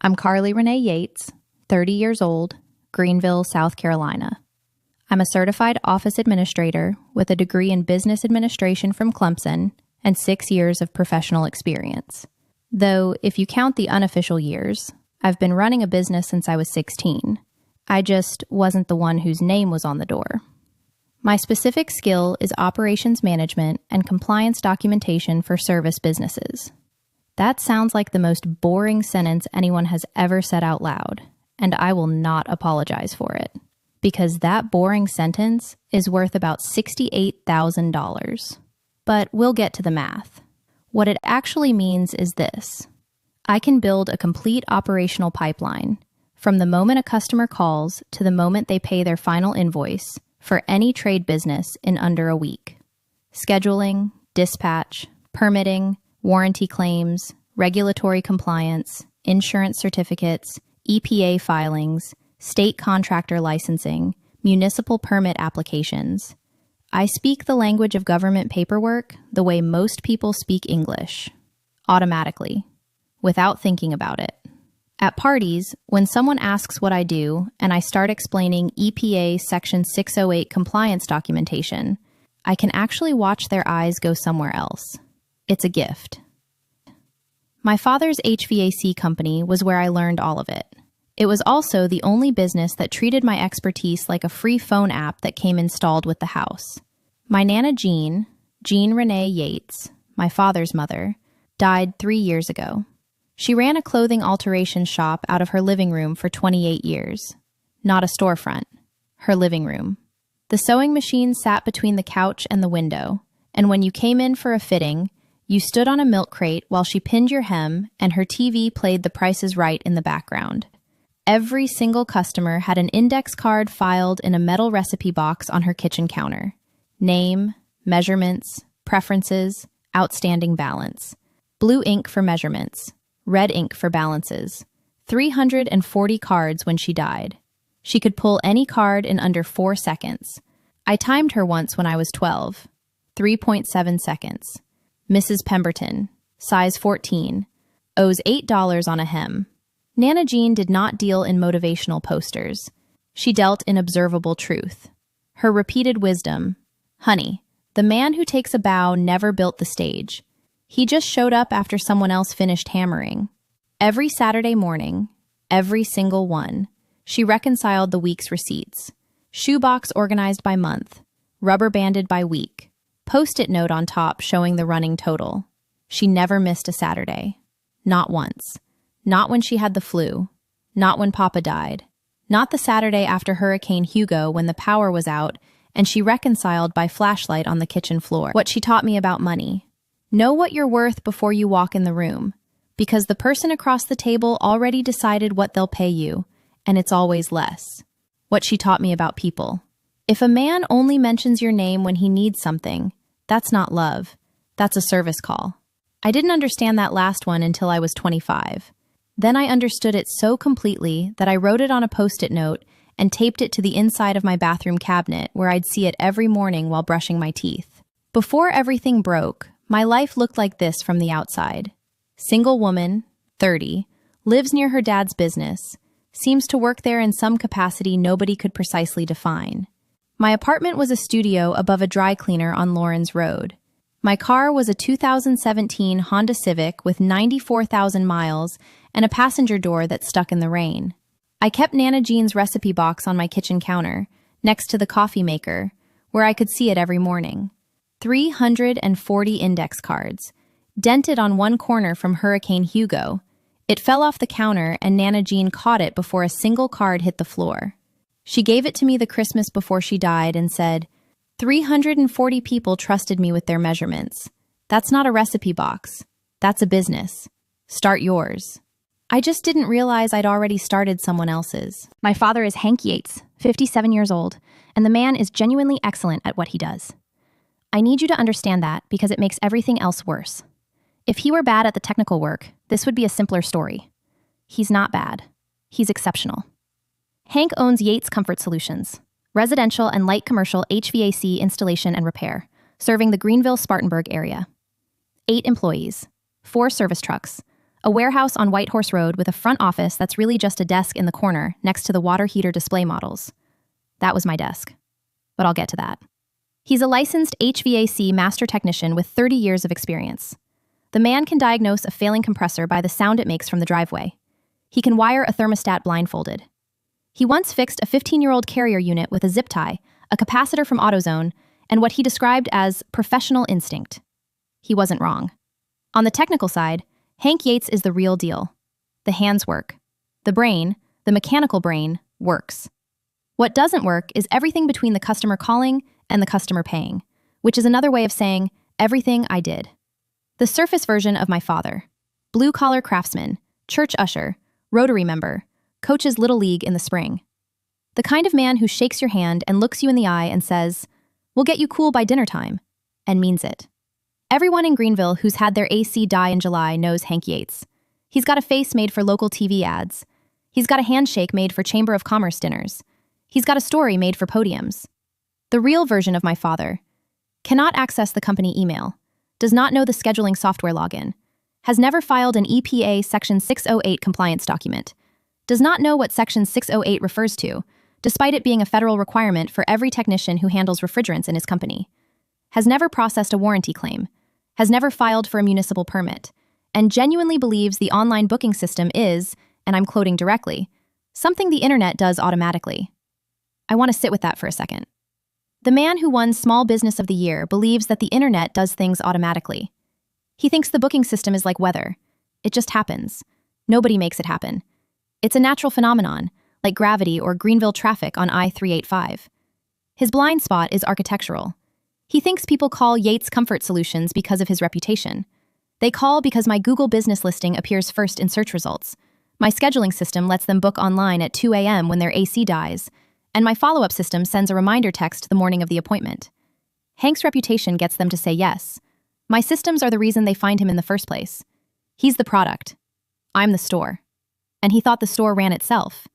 I'm Carly Renee Yates, 30 years old, Greenville, South Carolina. I'm a certified office administrator with a degree in business administration from Clemson and 6 years of professional experience. Though, if you count the unofficial years, I've been running a business since I was 16. I just wasn't the one whose name was on the door. My specific skill is operations management and compliance documentation for service businesses. That sounds like the most boring sentence anyone has ever said out loud, and I will not apologize for it, because that boring sentence is worth about $68,000. But we'll get to the math. What it actually means is this. I can build a complete operational pipeline from the moment a customer calls to the moment they pay their final invoice for any trade business in under a week. Scheduling, dispatch, permitting, warranty claims, regulatory compliance, insurance certificates, EPA filings, state contractor licensing, municipal permit applications. I speak the language of government paperwork the way most people speak English, automatically, without thinking about it. At parties, when someone asks what I do and I start explaining EPA Section 608 compliance documentation, I can actually watch their eyes go somewhere else. It's a gift. My father's HVAC company was where I learned all of it. It was also the only business that treated my expertise like a free phone app that came installed with the house. My Nana Jean Renee Yates, my father's mother, died 3 years ago. She ran a clothing alteration shop out of her living room for 28 years. Not a storefront, her living room. The sewing machine sat between the couch and the window, and when you came in for a fitting, you stood on a milk crate while she pinned your hem and her TV played The Price is Right in the background. Every single customer had an index card filed in a metal recipe box on her kitchen counter. Name, measurements, preferences, outstanding balance. Blue ink for measurements, red ink for balances. 340 cards when she died. She could pull any card in under 4 seconds. I timed her once when I was 12. 3.7 seconds. Mrs. Pemberton, size 14, owes $8 on a hem. Nana Jean did not deal in motivational posters. She dealt in observable truth. Her repeated wisdom, honey, the man who takes a bow never built the stage. He just showed up after someone else finished hammering. Every Saturday morning, every single one, she reconciled the week's receipts. Shoebox organized by month, rubber banded by week. Post-it note on top showing the running total. She never missed a Saturday. Not once. Not when she had the flu. Not when Papa died. Not the Saturday after Hurricane Hugo when the power was out and she reconciled by flashlight on the kitchen floor. What she taught me about money. Know what you're worth before you walk in the room, because the person across the table already decided what they'll pay you, and it's always less. What she taught me about people. If a man only mentions your name when he needs something, that's not love. That's a service call. I didn't understand that last one until I was 25. Then I understood it so completely that I wrote it on a Post-it note and taped it to the inside of my bathroom cabinet where I'd see it every morning while brushing my teeth. Before everything broke, my life looked like this from the outside. Single woman, 30, lives near her dad's business, seems to work there in some capacity nobody could precisely define. My apartment was a studio above a dry cleaner on Lawrence Road. My car was a 2017 Honda Civic with 94,000 miles and a passenger door that stuck in the rain. I kept Nana Jean's recipe box on my kitchen counter, next to the coffee maker, where I could see it every morning. 340 index cards, dented on one corner from Hurricane Hugo. It fell off the counter and Nana Jean caught it before a single card hit the floor. She gave it to me the Christmas before she died and said, 340 people trusted me with their measurements. That's not a recipe box. That's a business. Start yours. I just didn't realize I'd already started someone else's. My father is Hank Yates, 57 years old, and the man is genuinely excellent at what he does. I need you to understand that because it makes everything else worse. If he were bad at the technical work, this would be a simpler story. He's not bad. He's exceptional. Hank owns Yates Comfort Solutions, residential and light commercial HVAC installation and repair, serving the Greenville-Spartanburg area. 8 employees, 4 service trucks, a A warehouse on Whitehorse Road with a front office that's really just a desk in the corner next to the water heater display models. That was my desk. But I'll get to that. He's a licensed HVAC master technician with 30 years of experience. The man can diagnose a failing compressor by the sound it makes from the driveway. He can wire a thermostat blindfolded. He once fixed a 15-year-old Carrier unit with a zip tie, a capacitor from AutoZone, and what he described as professional instinct. He wasn't wrong. On the technical side, Hank Yates is the real deal. The hands work. The brain, the mechanical brain, works. What doesn't work is everything between the customer calling and the customer paying, which is another way of saying everything I did. The surface version of my father. Blue-collar craftsman, church usher, Rotary member, coaches Little League in the spring. The kind of man who shakes your hand and looks you in the eye and says, "We'll get you cool by dinner time," and means it. Everyone in Greenville who's had their AC die in July knows Hank Yates. He's got a face made for local TV ads. He's got a handshake made for Chamber of Commerce dinners. He's got a story made for podiums. The real version of my father cannot access the company email, does not know the scheduling software login, has never filed an EPA Section 608 compliance document, does not know what Section 608 refers to, despite it being a federal requirement for every technician who handles refrigerants in his company, has never processed a warranty claim, has never filed for a municipal permit, and genuinely believes the online booking system is, and I'm quoting directly, something the internet does automatically. I want to sit with that for a second. The man who won Small Business of the Year believes that the internet does things automatically. He thinks the booking system is like weather. It just happens. Nobody makes it happen. It's a natural phenomenon, like gravity or Greenville traffic on I-385. His blind spot is architectural. He thinks people call Yates Comfort Solutions because of his reputation. They call because my Google business listing appears first in search results. My scheduling system lets them book online at 2 a.m. when their AC dies, and my follow-up system sends a reminder text the morning of the appointment. Hank's reputation gets them to say yes. My systems are the reason they find him in the first place. He's the product. I'm the store. And he thought the store ran itself.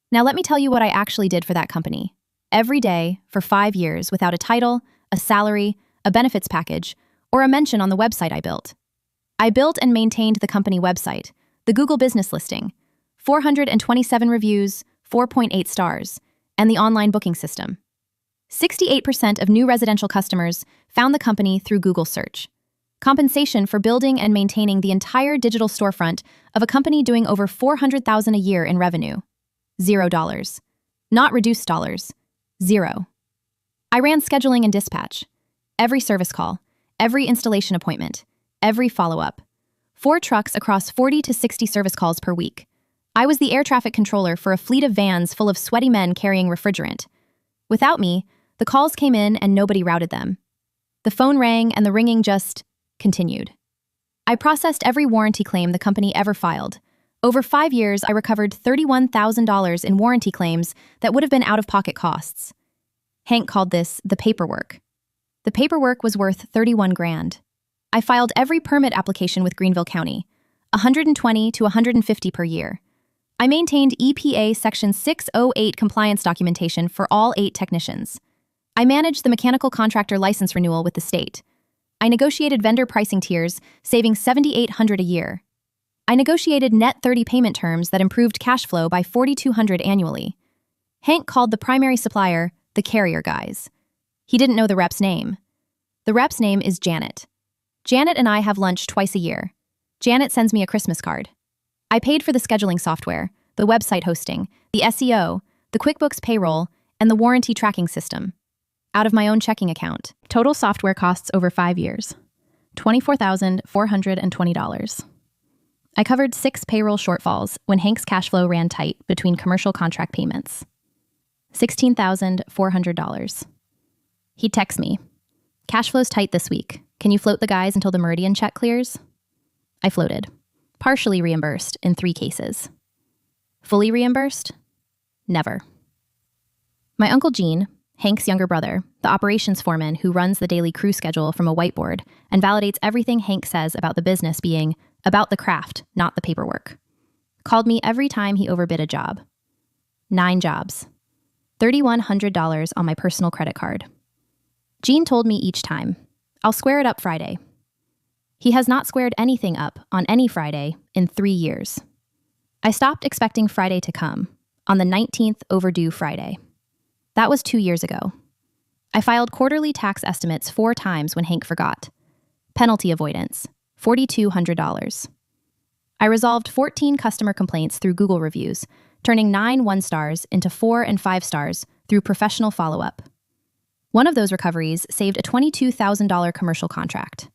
Now let me tell you what I actually did for that company. Every day, for 5 years, without a title, a salary, a benefits package, or a mention on the website I built. I built and maintained the company website, the Google business listing, 427 reviews, 4.8 stars, and the online booking system. 68% of new residential customers found the company through Google search. Compensation for building and maintaining the entire digital storefront of a company doing over $400,000 a year in revenue. $0. Not reduced dollars. 0. I ran scheduling and dispatch. Every service call, every installation appointment, every follow-up. 4 trucks across 40 to 60 service calls per week. I was the air traffic controller for a fleet of vans full of sweaty men carrying refrigerant. Without me, the calls came in and nobody routed them. The phone rang and the ringing just continued. I processed every warranty claim the company ever filed. Over 5 years, I recovered $31,000 in warranty claims that would have been out-of-pocket costs. Hank called this the paperwork. The paperwork was worth $31,000. I filed every permit application with Greenville County, 120 to 150 per year. I maintained EPA Section 608 compliance documentation for all 8 technicians. I managed the mechanical contractor license renewal with the state. I negotiated vendor pricing tiers, saving $7,800 a year. I negotiated net 30 payment terms that improved cash flow by $4,200 annually. Hank called the primary supplier the Carrier guys. He didn't know the rep's name. The rep's name is Janet. Janet and I have lunch twice a year. Janet sends me a Christmas card. I paid for the scheduling software, the website hosting, the SEO, the QuickBooks payroll, and the warranty tracking system. Out of my own checking account. Total software costs over 5 years. $24,420. I covered 6 payroll shortfalls when Hank's cash flow ran tight between commercial contract payments. $16,400. He'd text me. Cash flow's tight this week. Can you float the guys until the Meridian check clears? I floated. Partially reimbursed in 3 cases. Fully reimbursed? Never. My Uncle Gene, Hank's younger brother, the operations foreman who runs the daily crew schedule from a whiteboard and validates everything Hank says about the business being about the craft, not the paperwork, called me every time he overbid a job. 9 jobs. $3,100 on my personal credit card. Gene told me each time, I'll square it up Friday. He has not squared anything up on any Friday in 3 years. I stopped expecting Friday to come on the 19th overdue Friday. That was 2 years ago. I filed quarterly tax estimates 4 times when Hank forgot. Penalty avoidance, $4,200. I resolved 14 customer complaints through Google reviews, turning 9 1-stars into 4 and 5 stars through professional follow-up. One of those recoveries saved a $22,000 commercial contract.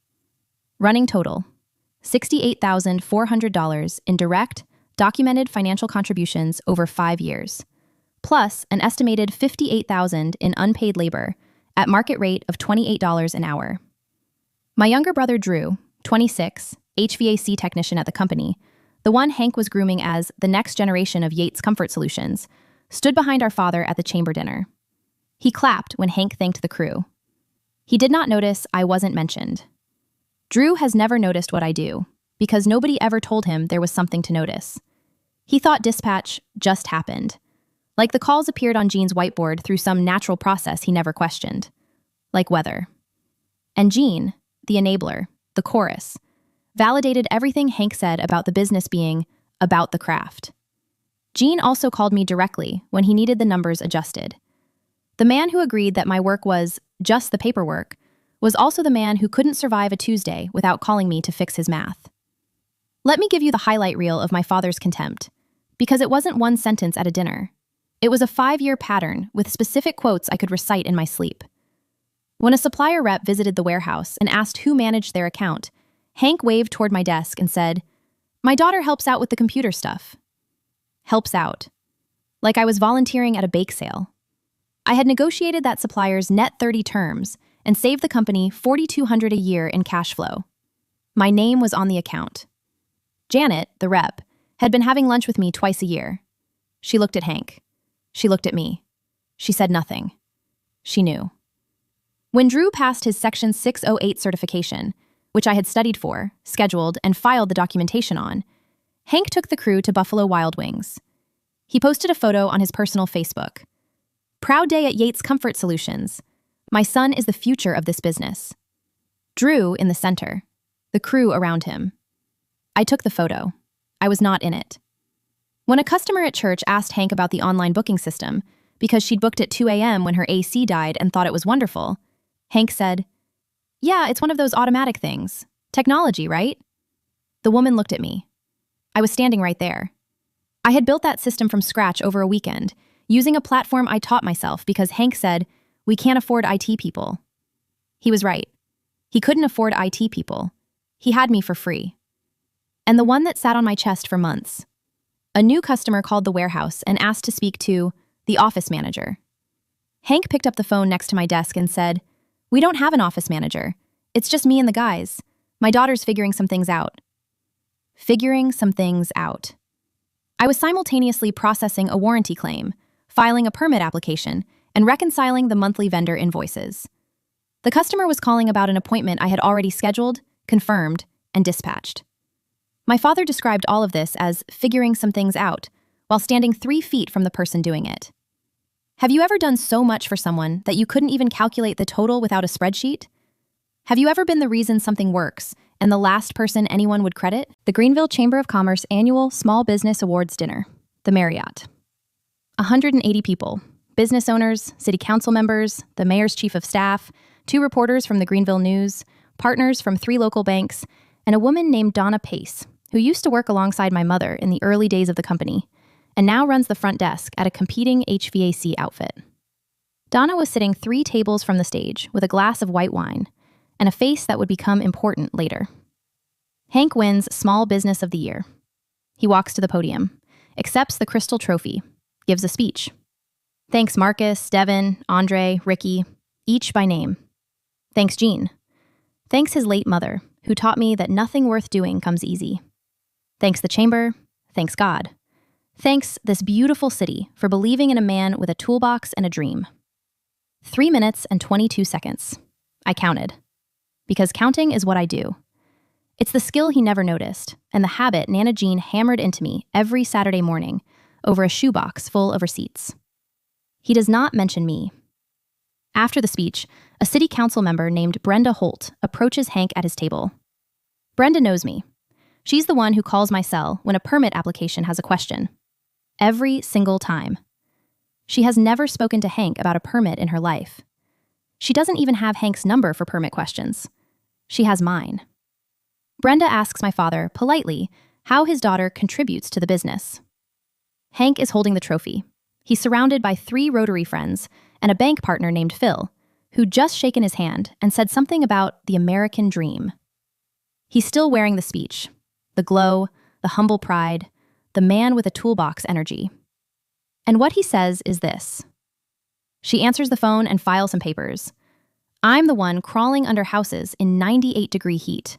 Running total, $68,400 in direct, documented financial contributions over 5 years, plus an estimated $58,000 in unpaid labor at market rate of $28 an hour. My younger brother Drew, 26, HVAC technician at the company, the one Hank was grooming as the next generation of Yates Comfort Solutions, stood behind our father at the chamber dinner. He clapped when Hank thanked the crew. He did not notice I wasn't mentioned. Drew has never noticed what I do, because nobody ever told him there was something to notice. He thought dispatch just happened, like the calls appeared on Gene's whiteboard through some natural process he never questioned, like weather. And Gene, the enabler, the chorus, validated everything Hank said about the business being about the craft. Gene also called me directly when he needed the numbers adjusted. The man who agreed that my work was just the paperwork was also the man who couldn't survive a Tuesday without calling me to fix his math. Let me give you the highlight reel of my father's contempt, because it wasn't one sentence at a dinner. It was a 5-year pattern with specific quotes I could recite in my sleep. When a supplier rep visited the warehouse and asked who managed their account, Hank waved toward my desk and said, "My daughter helps out with the computer stuff." Helps out. Like I was volunteering at a bake sale. I had negotiated that supplier's net 30 terms and saved the company $4,200 a year in cash flow. My name was on the account. Janet, the rep, had been having lunch with me twice a year. She looked at Hank. She looked at me. She said nothing. She knew. When Drew passed his Section 608 certification, which I had studied for, scheduled, and filed the documentation on, Hank took the crew to Buffalo Wild Wings. He posted a photo on his personal Facebook. "Proud day at Yates Comfort Solutions. My son is the future of this business." Drew in the center, the crew around him. I took the photo. I was not in it. When a customer at church asked Hank about the online booking system, because she'd booked at 2 a.m. when her AC died and thought it was wonderful, Hank said, "Yeah, it's one of those automatic things. Technology, right?" The woman looked at me. I was standing right there. I had built that system from scratch over a weekend, using a platform I taught myself because Hank said, "We can't afford IT people." He was right. He couldn't afford IT people. He had me for free. And the one that sat on my chest for months. A new customer called the warehouse and asked to speak to the office manager. Hank picked up the phone next to my desk and said, "We don't have an office manager. It's just me and the guys. My daughter's figuring some things out." Figuring some things out. I was simultaneously processing a warranty claim, filing a permit application, and reconciling the monthly vendor invoices. The customer was calling about an appointment I had already scheduled, confirmed, and dispatched. My father described all of this as figuring some things out, while standing 3 feet from the person doing it. Have you ever done so much for someone that you couldn't even calculate the total without a spreadsheet? Have you ever been the reason something works and the last person anyone would credit? The Greenville Chamber of Commerce Annual Small Business Awards Dinner, the Marriott. 180 people, business owners, city council members, the mayor's chief of staff, 2 reporters from the Greenville News, partners from 3 local banks, and a woman named Donna Pace, who used to work alongside my mother in the early days of the company, and now runs the front desk at a competing HVAC outfit. Donna was sitting 3 tables from the stage with a glass of white wine and a face that would become important later. Hank wins Small Business of the Year. He walks to the podium, accepts the crystal trophy, gives a speech. Thanks Marcus, Devin, Andre, Ricky, each by name. Thanks Gene. Thanks his late mother, who taught me that nothing worth doing comes easy. Thanks the chamber. Thanks God. Thanks this beautiful city for believing in a man with a toolbox and a dream. 3 minutes and 22 seconds. I counted. Because counting is what I do. It's the skill he never noticed, and the habit Nana Jean hammered into me every Saturday morning over a shoebox full of receipts. He does not mention me. After the speech, a city council member named Brenda Holt approaches Hank at his table. Brenda knows me. She's the one who calls my cell when a permit application has a question. Every single time. She has never spoken to Hank about a permit in her life. She doesn't even have Hank's number for permit questions. She has mine. Brenda asks my father, politely, how his daughter contributes to the business. Hank is holding the trophy. He's surrounded by 3 Rotary friends and a bank partner named Phil, who'd just shaken his hand and said something about the American dream. He's still wearing the speech, the glow, the humble pride, the man with a toolbox energy. And what he says is this. She answers the phone and files some papers. I'm the one crawling under houses in 98-degree heat.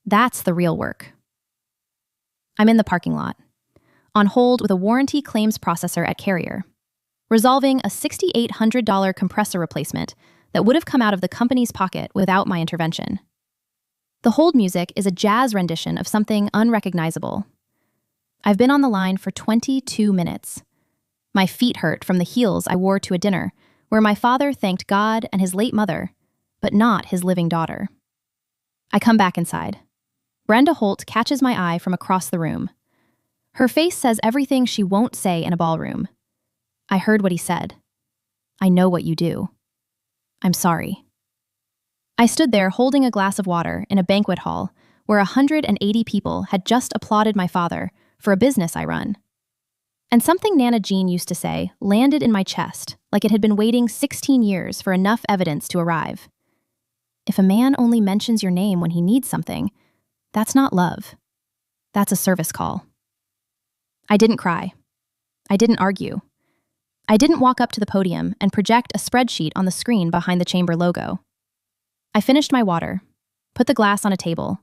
That's the real work. I'm in the parking lot, on hold with a warranty claims processor at Carrier, resolving a $6,800 compressor replacement that would have come out of the company's pocket without my intervention. The hold music is a jazz rendition of something unrecognizable. I've been on the line for 22 minutes. My feet hurt from the heels I wore to a dinner where my father thanked God and his late mother, but not his living daughter. I come back inside. Brenda Holt catches my eye from across the room. Her face says everything she won't say in a ballroom. I heard what he said. I know what you do. I'm sorry. I stood there holding a glass of water in a banquet hall where 180 people had just applauded my father for a business I run. And something Nana Jean used to say landed in my chest like it had been waiting 16 years for enough evidence to arrive. If a man only mentions your name when he needs something, that's not love. That's a service call. I didn't cry. I didn't argue. I didn't walk up to the podium and project a spreadsheet on the screen behind the chamber logo. I finished my water, put the glass on a table,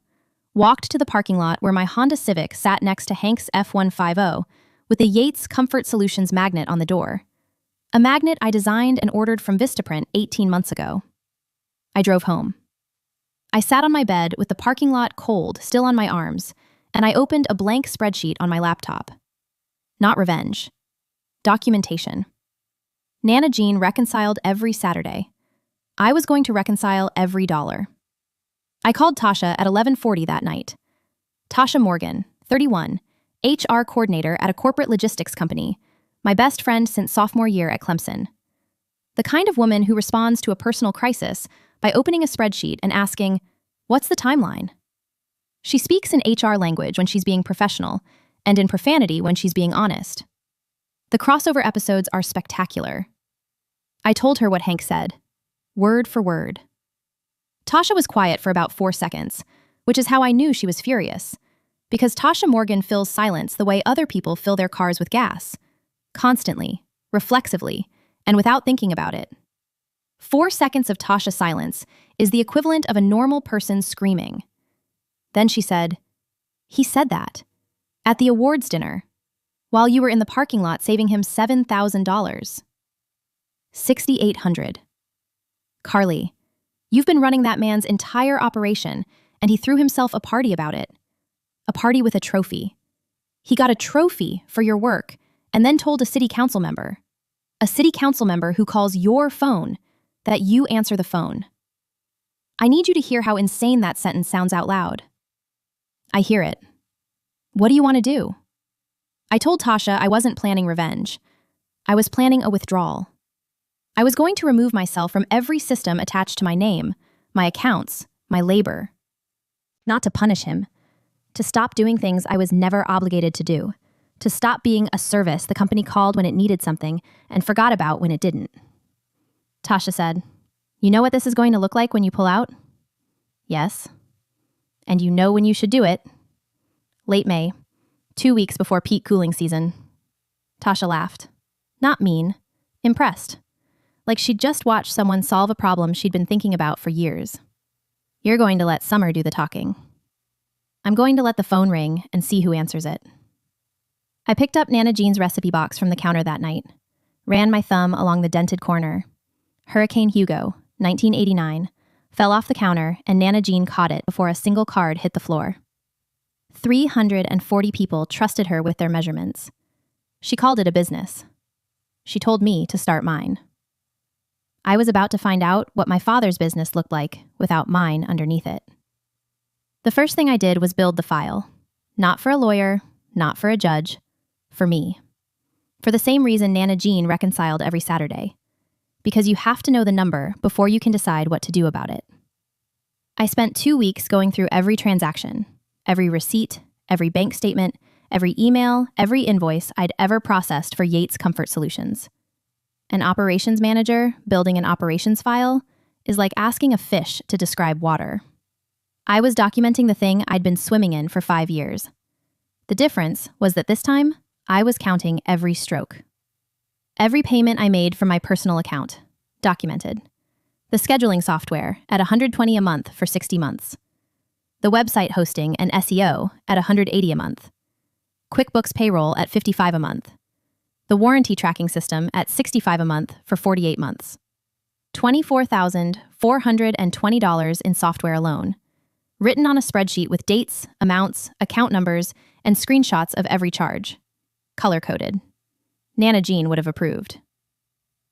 walked to the parking lot where my Honda Civic sat next to Hank's F-150 with the Yates Comfort Solutions magnet on the door, a magnet I designed and ordered from Vistaprint 18 months ago. I drove home. I sat on my bed with the parking lot cold still on my arms, and I opened a blank spreadsheet on my laptop. Not revenge. Documentation. Nana Jean reconciled every Saturday. I was going to reconcile every dollar. I called Tasha at 11:40 that night. Tasha Morgan, 31, HR coordinator at a corporate logistics company, my best friend since sophomore year at Clemson. The kind of woman who responds to a personal crisis by opening a spreadsheet and asking, "What's the timeline?" She speaks in HR language when she's being professional, and in profanity when she's being honest. The crossover episodes are spectacular. I told her what Hank said, word for word. Tasha was quiet for about 4 seconds, which is how I knew she was furious, because Tasha Morgan fills silence the way other people fill their cars with gas, constantly, reflexively, and without thinking about it. 4 seconds of Tasha silence is the equivalent of a normal person screaming. Then she said, "He said that at the awards dinner, while you were in the parking lot saving him $7,000. $6,800. Carly, you've been running that man's entire operation, and he threw himself a party about it. A party with a trophy. He got a trophy for your work, and then told a city council member who calls your phone, that you answer the phone. I need you to hear how insane that sentence sounds out loud." I hear it. What do you want to do? I told Tasha I wasn't planning revenge. I was planning a withdrawal. I was going to remove myself from every system attached to my name, my accounts, my labor. Not to punish him. To stop doing things I was never obligated to do. To stop being a service the company called when it needed something and forgot about when it didn't. Tasha said, "You know what this is going to look like when you pull out?" "Yes." "And you know when you should do it?" "Late May, 2 weeks before peak cooling season." Tasha laughed. Not mean, impressed. Like she'd just watched someone solve a problem she'd been thinking about for years. "You're going to let Summer do the talking." "I'm going to let the phone ring and see who answers it." I picked up Nana Jean's recipe box from the counter that night, ran my thumb along the dented corner. Hurricane Hugo, 1989, fell off the counter and Nana Jean caught it before a single card hit the floor. 340 people trusted her with their measurements. She called it a business. She told me to start mine. I was about to find out what my father's business looked like without mine underneath it. The first thing I did was build the file. Not for a lawyer, not for a judge, for me. For the same reason Nana Jean reconciled every Saturday. Because you have to know the number before you can decide what to do about it. I spent 2 weeks going through every transaction, every receipt, every bank statement, every email, every invoice I'd ever processed for Yates Comfort Solutions. An operations manager building an operations file is like asking a fish to describe water. I was documenting the thing I'd been swimming in for 5 years. The difference was that this time, I was counting every stroke. Every payment I made from my personal account, documented. The scheduling software at $120 a month for 60 months. The website hosting and SEO at $180 a month. QuickBooks payroll at $55 a month. The warranty tracking system at $65 a month for 48 months. $24,420 in software alone. Written on a spreadsheet with dates, amounts, account numbers, and screenshots of every charge. Color-coded. Nana Jean would have approved.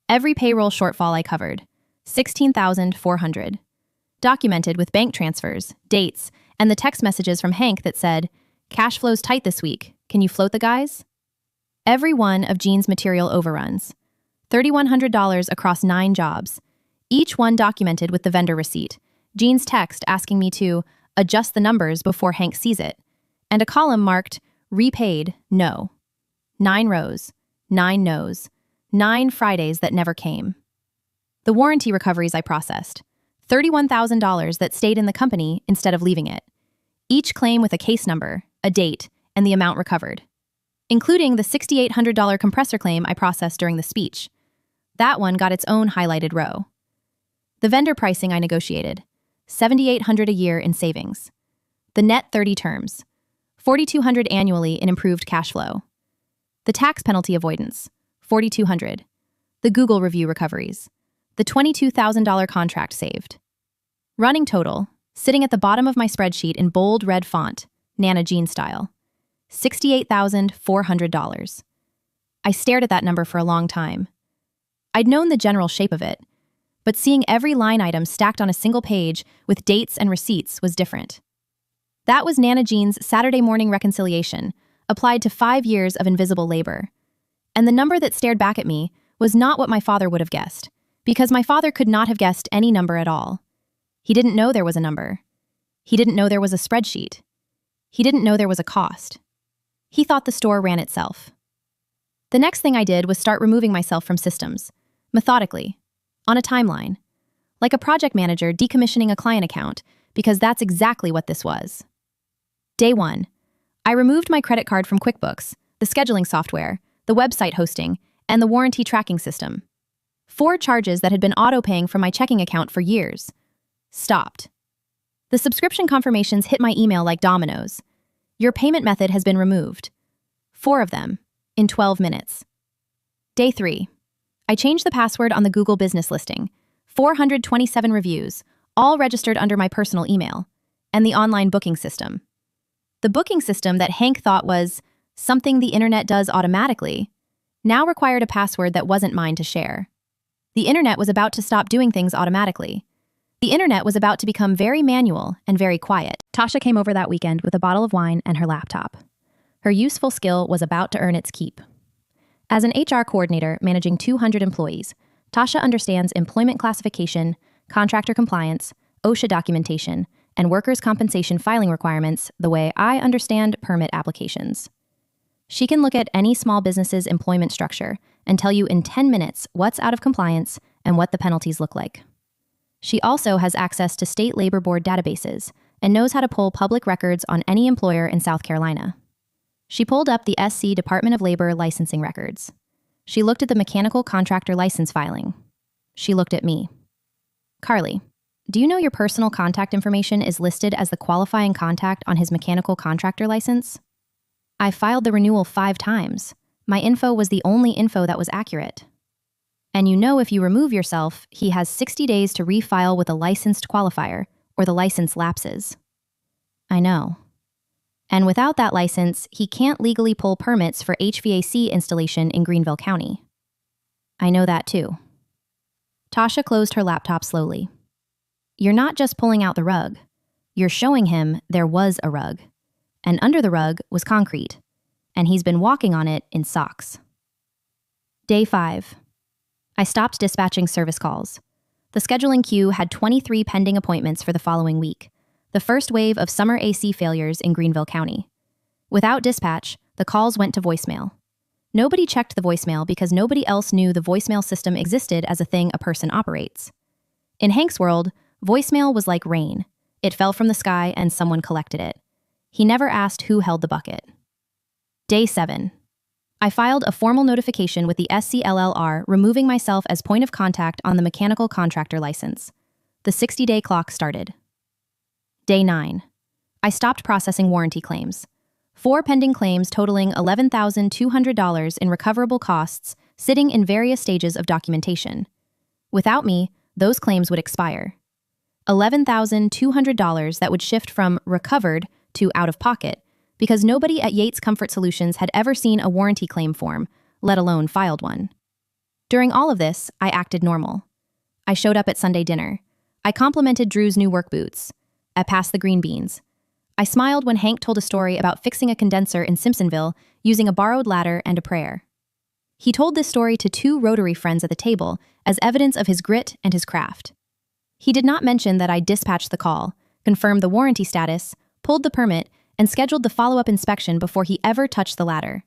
Every payroll shortfall I covered, $16,400. Documented with bank transfers, dates, and the text messages from Hank that said, "Cash flow's tight this week. Can you float the guys?" Every one of Jean's material overruns, $3,100 across 9 jobs, each one documented with the vendor receipt, Jean's text asking me to adjust the numbers before Hank sees it, and a column marked, "Repaid, no." 9 rows, 9 no's, 9 Fridays that never came. The warranty recoveries I processed, $31,000 that stayed in the company instead of leaving it. Each claim with a case number, a date, and the amount recovered, including the $6,800 compressor claim I processed during the speech. That one got its own highlighted row. The vendor pricing I negotiated, $7,800 a year in savings. The net 30 terms, $4,200 annually in improved cash flow. The tax penalty avoidance, $4,200. The Google review recoveries, the $22,000 contract saved. Running total, sitting at the bottom of my spreadsheet in bold red font, Nana Jean style, $68,400. I stared at that number for a long time. I'd known the general shape of it, but seeing every line item stacked on a single page with dates and receipts was different. That was Nana Jean's Saturday morning reconciliation, applied to 5 years of invisible labor. And the number that stared back at me was not what my father would have guessed, because my father could not have guessed any number at all. He didn't know there was a number. He didn't know there was a spreadsheet. He didn't know there was a cost. He thought the store ran itself. The next thing I did was start removing myself from systems, methodically, on a timeline, like a project manager decommissioning a client account, because that's exactly what this was. Day 1. I removed my credit card from QuickBooks, the scheduling software, the website hosting, and the warranty tracking system. 4 charges that had been auto-paying from my checking account for years. Stopped. The subscription confirmations hit my email like dominoes. Your payment method has been removed. 4 of them, in 12 minutes. Day 3. I changed the password on the Google business listing. 427 reviews, all registered under my personal email, and the online booking system. The booking system that Hank thought was something the internet does automatically now required a password that wasn't mine to share. The internet was about to stop doing things automatically. The internet was about to become very manual and very quiet. Tasha came over that weekend with a bottle of wine and her laptop. Her useful skill was about to earn its keep. As an HR coordinator managing 200 employees, Tasha understands employment classification, contractor compliance, OSHA documentation, and workers' compensation filing requirements the way I understand permit applications. She can look at any small business's employment structure and tell you in 10 minutes what's out of compliance and what the penalties look like. She also has access to state labor board databases and knows how to pull public records on any employer in South Carolina. She pulled up the SC Department of Labor licensing records. She looked at the mechanical contractor license filing. She looked at me. Carly, do you know your personal contact information is listed as the qualifying contact on his mechanical contractor license? I filed the renewal 5 times. My info was the only info that was accurate. And you know if you remove yourself, he has 60 days to refile with a licensed qualifier, or the license lapses. I know. And without that license, he can't legally pull permits for HVAC installation in Greenville County. I know that too. Tasha closed her laptop slowly. You're not just pulling out the rug. You're showing him there was a rug, and under the rug was concrete, and he's been walking on it in socks. Day 5. I stopped dispatching service calls. The scheduling queue had 23 pending appointments for the following week, the first wave of summer AC failures in Greenville County. Without dispatch, the calls went to voicemail. Nobody checked the voicemail because nobody else knew the voicemail system existed as a thing a person operates. In Hank's world, voicemail was like rain. It fell from the sky and someone collected it. He never asked who held the bucket. Day 7. I filed a formal notification with the SCLLR removing myself as point of contact on the mechanical contractor license. The 60-day clock started. Day 9. I stopped processing warranty claims. 4 pending claims totaling $11,200 in recoverable costs sitting in various stages of documentation. Without me, those claims would expire. $11,200 that would shift from recovered to out of pocket because nobody at Yates Comfort Solutions had ever seen a warranty claim form, let alone filed one. During all of this, I acted normal. I showed up at Sunday dinner. I complimented Drew's new work boots. I passed the green beans. I smiled when Hank told a story about fixing a condenser in Simpsonville using a borrowed ladder and a prayer. He told this story to 2 Rotary friends at the table as evidence of his grit and his craft. He did not mention that I dispatched the call, confirmed the warranty status, pulled the permit, and scheduled the follow-up inspection before he ever touched the ladder.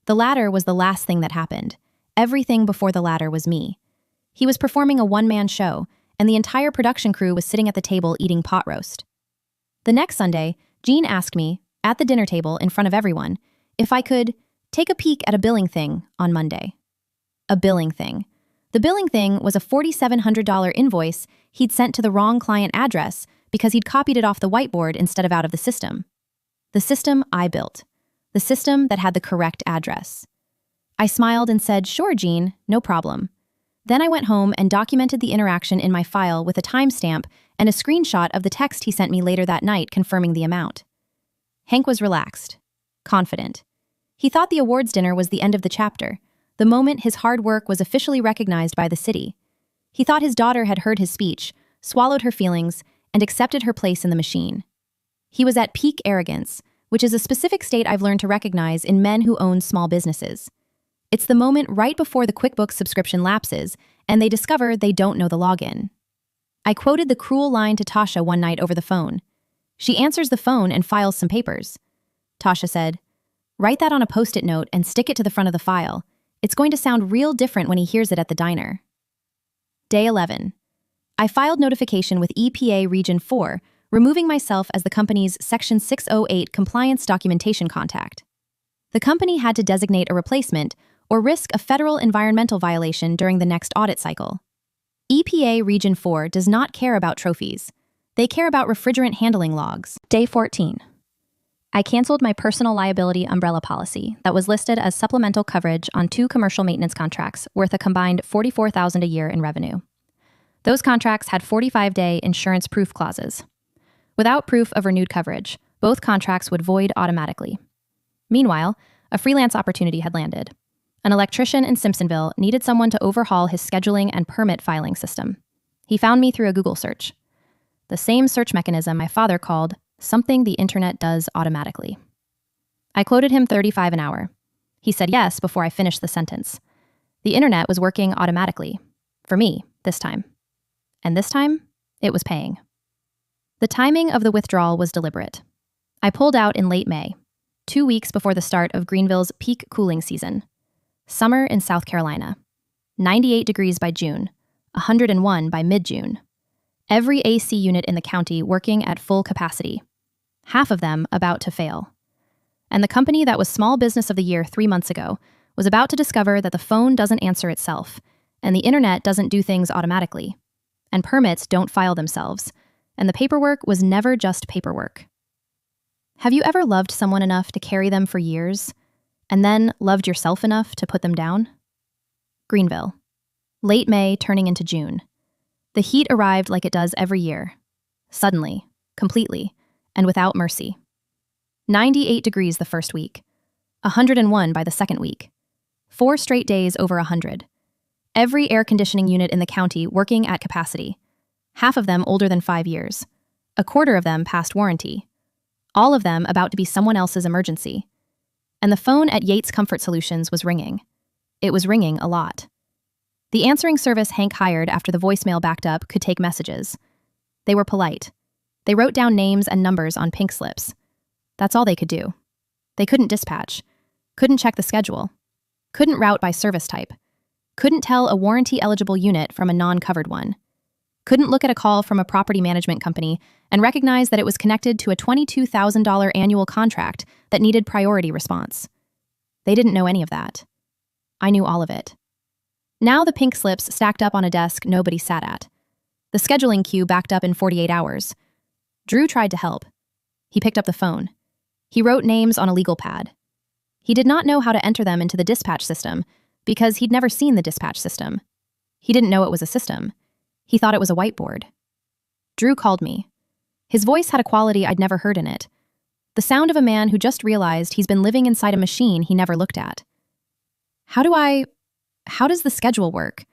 The ladder was the last thing that happened. Everything before the ladder was me. He was performing a one-man show, and the entire production crew was sitting at the table eating pot roast. The next Sunday, Jean asked me, at the dinner table in front of everyone, if I could take a peek at a billing thing on Monday. A billing thing. The billing thing was a $4,700 invoice he'd sent to the wrong client address because he'd copied it off the whiteboard instead of out of the system. The system I built. The system that had the correct address. I smiled and said, "Sure, Jean, no problem." Then I went home and documented the interaction in my file with a timestamp and a screenshot of the text he sent me later that night confirming the amount. Hank was relaxed, confident. He thought the awards dinner was the end of the chapter, the moment his hard work was officially recognized by the city. He thought his daughter had heard his speech, swallowed her feelings, and accepted her place in the machine. He was at peak arrogance, which is a specific state I've learned to recognize in men who own small businesses. It's the moment right before the QuickBooks subscription lapses and they discover they don't know the login. I quoted the cruel line to Tasha one night over the phone. She answers the phone and files some papers. Tasha said, "Write that on a Post-it note and stick it to the front of the file. It's going to sound real different when he hears it at the diner." Day 11. I filed notification with EPA Region 4, removing myself as the company's Section 608 compliance documentation contact. The company had to designate a replacement or risk a federal environmental violation during the next audit cycle. EPA Region 4 does not care about trophies. They care about refrigerant handling logs. Day 14. I canceled my personal liability umbrella policy that was listed as supplemental coverage on 2 commercial maintenance contracts worth a combined $44,000 a year in revenue. Those contracts had 45-day insurance proof clauses. Without proof of renewed coverage, both contracts would void automatically. Meanwhile, a freelance opportunity had landed. An electrician in Simpsonville needed someone to overhaul his scheduling and permit filing system. He found me through a Google search. The same search mechanism my father called something the internet does automatically. I quoted him $35 an hour. He said yes before I finished the sentence. The internet was working automatically. For me, this time. And this time, it was paying. The timing of the withdrawal was deliberate. I pulled out in late May, 2 weeks before the start of Greenville's peak cooling season. Summer in South Carolina. 98 degrees by June, 101 by mid-June. Every AC unit in the county working at full capacity. Half of them about to fail. And the company that was Small Business of the Year 3 months ago was about to discover that the phone doesn't answer itself, and the internet doesn't do things automatically, and permits don't file themselves, and the paperwork was never just paperwork. Have you ever loved someone enough to carry them for years, and then loved yourself enough to put them down? Greenville. Late May turning into June. The heat arrived like it does every year. Suddenly, completely, and without mercy. 98 degrees the first week. 101 by the second week. 4 straight days over 100. Every air conditioning unit in the county working at capacity. Half of them older than 5 years. a quarter of them past warranty, all of them about to be someone else's emergency. And the phone at Yates Comfort Solutions was ringing. It was ringing a lot. The answering service Hank hired after the voicemail backed up could take messages. They were polite. They wrote down names and numbers on pink slips. That's all they could do. They couldn't dispatch, couldn't check the schedule, couldn't route by service type, couldn't tell a warranty-eligible unit from a non-covered one, couldn't look at a call from a property management company and recognize that it was connected to a $22,000 annual contract that needed priority response. They didn't know any of that. I knew all of it. Now the pink slips stacked up on a desk nobody sat at. The scheduling queue backed up in 48 hours. Drew tried to help. He picked up the phone. He wrote names on a legal pad. He did not know how to enter them into the dispatch system because he'd never seen the dispatch system. He didn't know it was a system. He thought it was a whiteboard. Drew called me. His voice had a quality I'd never heard in it. The sound of a man who just realized he's been living inside a machine he never looked at. How does the schedule work?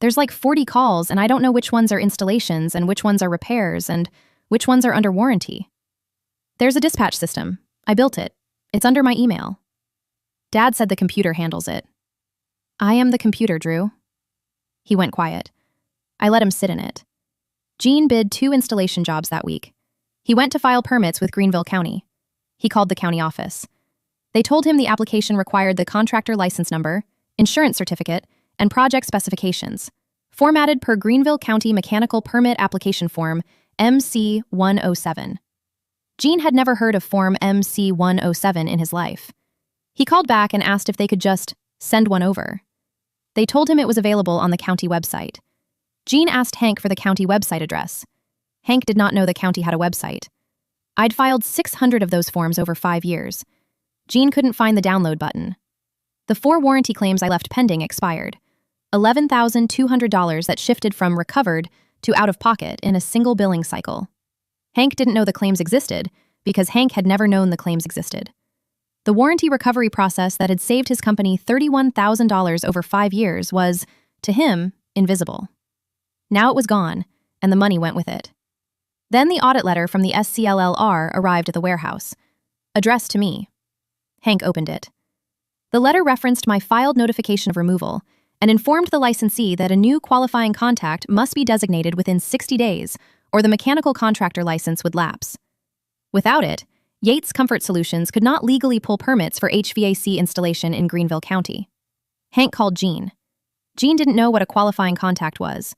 There's like 40 calls and I don't know which ones are installations and which ones are repairs and which ones are under warranty. There's a dispatch system. I built it. It's under my email. Dad said the computer handles it. I am the computer, Drew. He went quiet. I let him sit in it. Gene bid 2 installation jobs that week. He went to file permits with Greenville County. He called the county office. They told him the application required the contractor license number, insurance certificate, and project specifications, formatted per Greenville County Mechanical Permit Application Form MC-107. Gene had never heard of Form MC-107 in his life. He called back and asked if they could just send one over. They told him it was available on the county website. Gene asked Hank for the county website address. Hank did not know the county had a website. I'd filed 600 of those forms over 5 years. Gene couldn't find the download button. The 4 warranty claims I left pending expired. $11,200 that shifted from recovered to out-of-pocket in a single billing cycle. Hank didn't know the claims existed because Hank had never known the claims existed. The warranty recovery process that had saved his company $31,000 over 5 years was, to him, invisible. Now it was gone, and the money went with it. Then the audit letter from the SCLLR arrived at the warehouse, addressed to me. Hank opened it. The letter referenced my filed notification of removal and informed the licensee that a new qualifying contact must be designated within 60 days or the mechanical contractor license would lapse. Without it, Yates Comfort Solutions could not legally pull permits for HVAC installation in Greenville County. Hank called Gene. Gene didn't know what a qualifying contact was.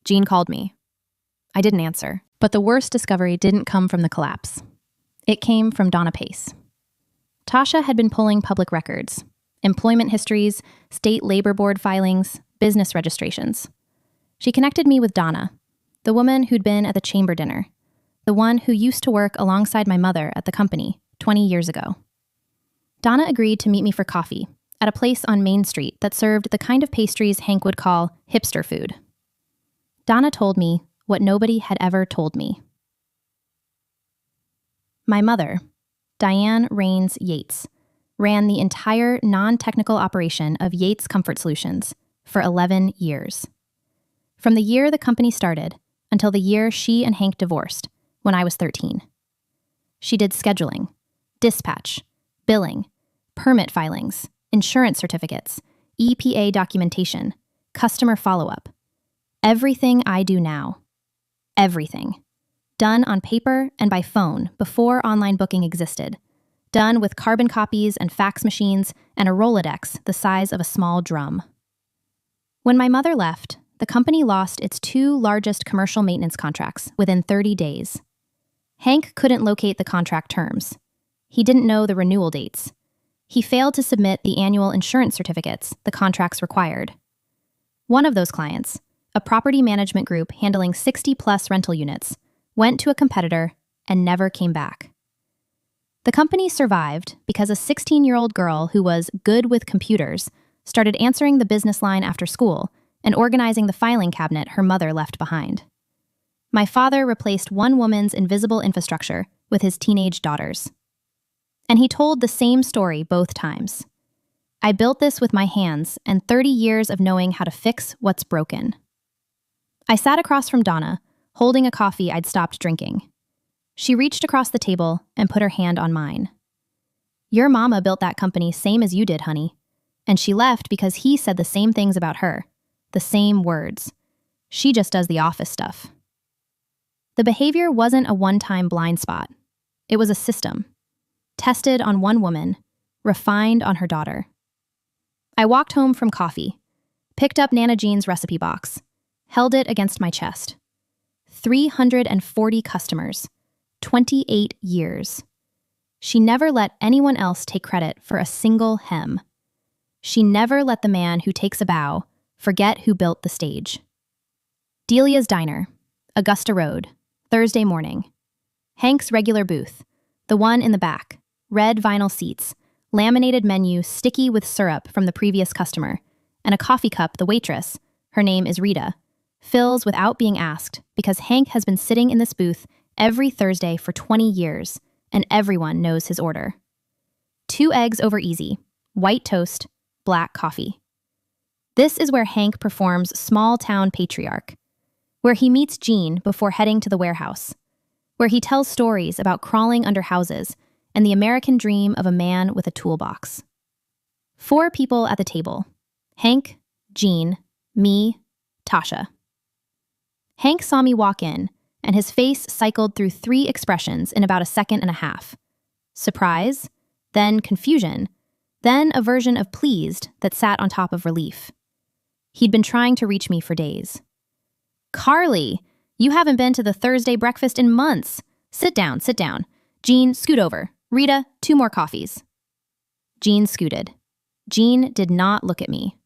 Gene called me. I didn't answer. But the worst discovery didn't come from the collapse. It came from Donna Pace. Tasha had been pulling public records, employment histories, state labor board filings, business registrations. She connected me with Donna, the woman who'd been at the chamber dinner, the one who used to work alongside my mother at the company 20 years ago. Donna agreed to meet me for coffee at a place on Main Street that served the kind of pastries Hank would call hipster food. Donna told me what nobody had ever told me. My mother, Diane Raines Yates, ran the entire non-technical operation of Yates Comfort Solutions for 11 years. From the year the company started until the year she and Hank divorced, when I was 13. She did scheduling, dispatch, billing, permit filings, insurance certificates, EPA documentation, customer follow-up. Everything I do now. Everything. Done on paper and by phone before online booking existed. Done with carbon copies and fax machines and a Rolodex the size of a small drum. When my mother left, the company lost its 2 largest commercial maintenance contracts within 30 days. Hank couldn't locate the contract terms. He didn't know the renewal dates. He failed to submit the annual insurance certificates the contracts required. One of those clients, a property management group handling 60-plus rental units, went to a competitor and never came back. The company survived because a 16-year-old girl who was good with computers started answering the business line after school and organizing the filing cabinet her mother left behind. My father replaced one woman's invisible infrastructure with his teenage daughters. And he told the same story both times. I built this with my hands and 30 years of knowing how to fix what's broken. I sat across from Donna, holding a coffee I'd stopped drinking. She reached across the table and put her hand on mine. Your mama built that company same as you did, honey. And she left because he said the same things about her. The same words. She just does the office stuff. The behavior wasn't a one-time blind spot. It was a system. Tested on one woman, refined on her daughter. I walked home from coffee, picked up Nana Jean's recipe box, held it against my chest. 340 customers, 28 years. She never let anyone else take credit for a single hem. She never let the man who takes a bow forget who built the stage. Delia's Diner, Augusta Road, Thursday morning. Hank's regular booth, the one in the back, red vinyl seats, laminated menu sticky with syrup from the previous customer, and a coffee cup the waitress, her name is Rita, fills without being asked because Hank has been sitting in this booth every Thursday for 20 years, and everyone knows his order. 2 eggs over easy, white toast, black coffee. This is where Hank performs small-town patriarch, where he meets Jean before heading to the warehouse, where he tells stories about crawling under houses and the American dream of a man with a toolbox. 4 people at the table: Hank, Jean, me, Tasha. Hank saw me walk in, and his face cycled through 3 expressions in about a second and a half. Surprise, then confusion, then a version of pleased that sat on top of relief. He'd been trying to reach me for days. Carly, you haven't been to the Thursday breakfast in months. Sit down, sit down. Jean, scoot over. Rita, 2 more coffees. Jean scooted. Jean did not look at me.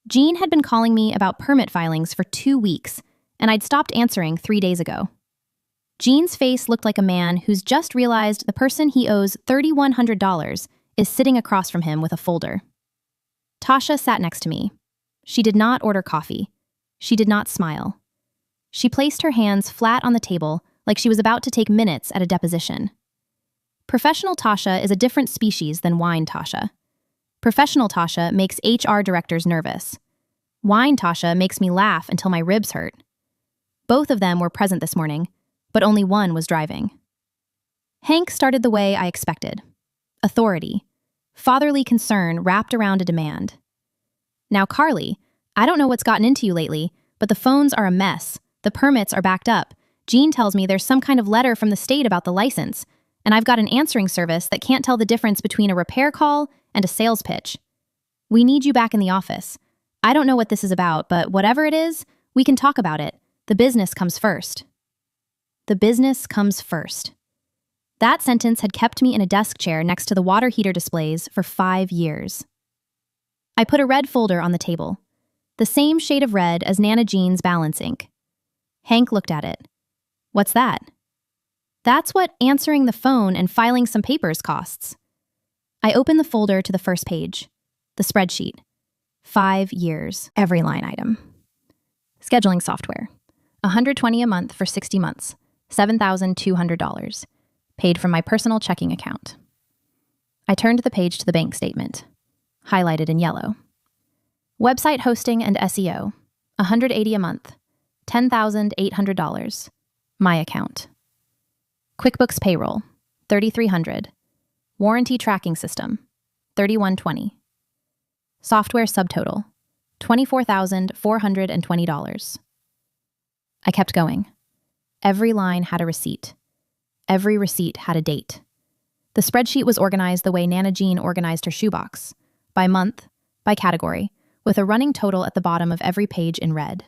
Jean had been calling me about permit filings for 2 weeks, and I'd stopped answering 3 days ago. Jean's face looked like a man who's just realized the person he owes $3,100 is sitting across from him with a folder. Tasha sat next to me. She did not order coffee. She did not smile. She placed her hands flat on the table like she was about to take minutes at a deposition. Professional Tasha is a different species than wine Tasha. Professional Tasha makes HR directors nervous. Wine Tasha makes me laugh until my ribs hurt. Both of them were present this morning, but only one was driving. Hank started the way I expected. Authority. Fatherly concern wrapped around a demand. Now, Carly, I don't know what's gotten into you lately, but the phones are a mess. The permits are backed up. Jean tells me there's some kind of letter from the state about the license, and I've got an answering service that can't tell the difference between a repair call and a sales pitch. We need you back in the office. I don't know what this is about, but whatever it is, we can talk about it. The business comes first. The business comes first. That sentence had kept me in a desk chair next to the water heater displays for 5 years. I put a red folder on the table, the same shade of red as Nana Jean's balance ink. Hank looked at it. What's that? That's what answering the phone and filing some papers costs. I opened the folder to the first page, the spreadsheet. 5 years, every line item. Scheduling software. $120 a month for 60 months, $7,200, paid from my personal checking account. I turned the page to the bank statement, highlighted in yellow. Website hosting and SEO, $180 a month, $10,800, my account. QuickBooks payroll, $3,300, warranty tracking system, $3,120. Software subtotal, $24,420. I kept going. Every line had a receipt. Every receipt had a date. The spreadsheet was organized the way Nana Jean organized her shoebox, by month, by category, with a running total at the bottom of every page in red.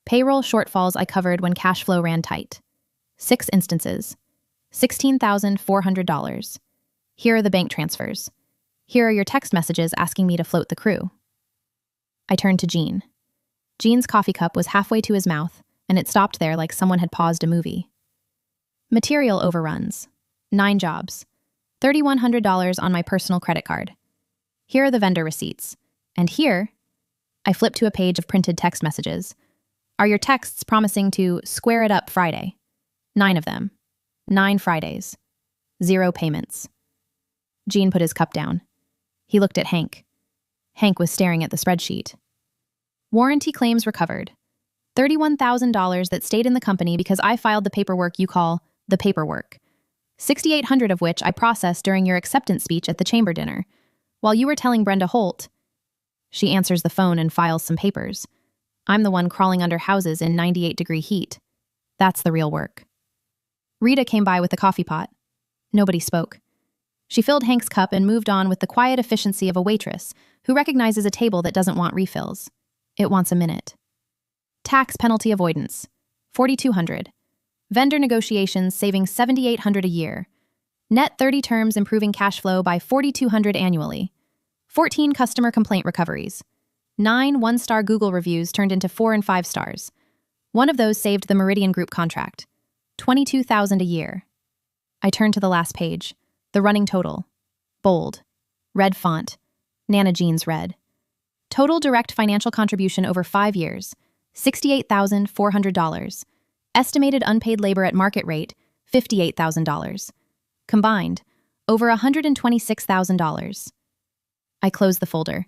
Payroll shortfalls I covered when cash flow ran tight. 6 instances. $16,400. Here are the bank transfers. Here are your text messages asking me to float the crew. I turned to Jean. Jean's coffee cup was halfway to his mouth, and it stopped there like someone had paused a movie. Material overruns. 9 jobs. $3,100 on my personal credit card. Here are the vendor receipts. And here, I flipped to a page of printed text messages, are your texts promising to square it up Friday. 9 of them. 9 Fridays. 0 payments. Jean put his cup down. He looked at Hank. Hank was staring at the spreadsheet. Warranty claims recovered. $31,000 that stayed in the company because I filed the paperwork you call the paperwork. 6,800 of which I processed during your acceptance speech at the chamber dinner. While you were telling Brenda Holt, she answers the phone and files some papers. I'm the one crawling under houses in 98-degree heat. That's the real work. Rita came by with the coffee pot. Nobody spoke. She filled Hank's cup and moved on with the quiet efficiency of a waitress who recognizes a table that doesn't want refills. It wants a minute. Tax penalty avoidance, $4,200. Vendor negotiations saving $7,800 a year. Net 30 terms improving cash flow by $4,200 annually. 14 customer complaint recoveries. 9 one-star Google reviews turned into 4 and 5 stars. One of those saved the Meridian Group contract. $22,000 a year. I turned to the last page. The running total. Bold. Red font. Nana Jeans red. Total direct financial contribution over 5 years. $68,400. Estimated unpaid labor at market rate, $58,000. Combined, over $126,000. I closed the folder,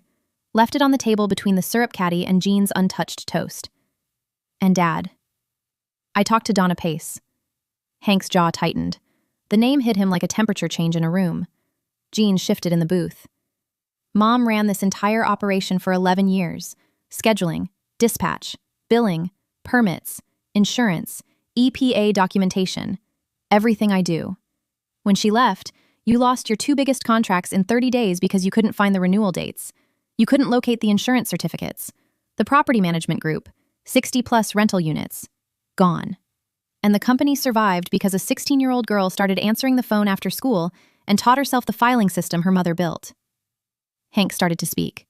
left it on the table between the syrup caddy and Jean's untouched toast. And Dad. I talked to Donna Pace. Hank's jaw tightened. The name hit him like a temperature change in a room. Jean shifted in the booth. Mom ran this entire operation for 11 years. Scheduling, dispatch, billing, permits, insurance, EPA documentation. Everything I do. When she left, you lost your 2 biggest contracts in 30 days because you couldn't find the renewal dates. You couldn't locate the insurance certificates. The property management group, 60-plus rental units. Gone. And the company survived because a 16-year-old girl started answering the phone after school and taught herself the filing system her mother built. Hank started to speak.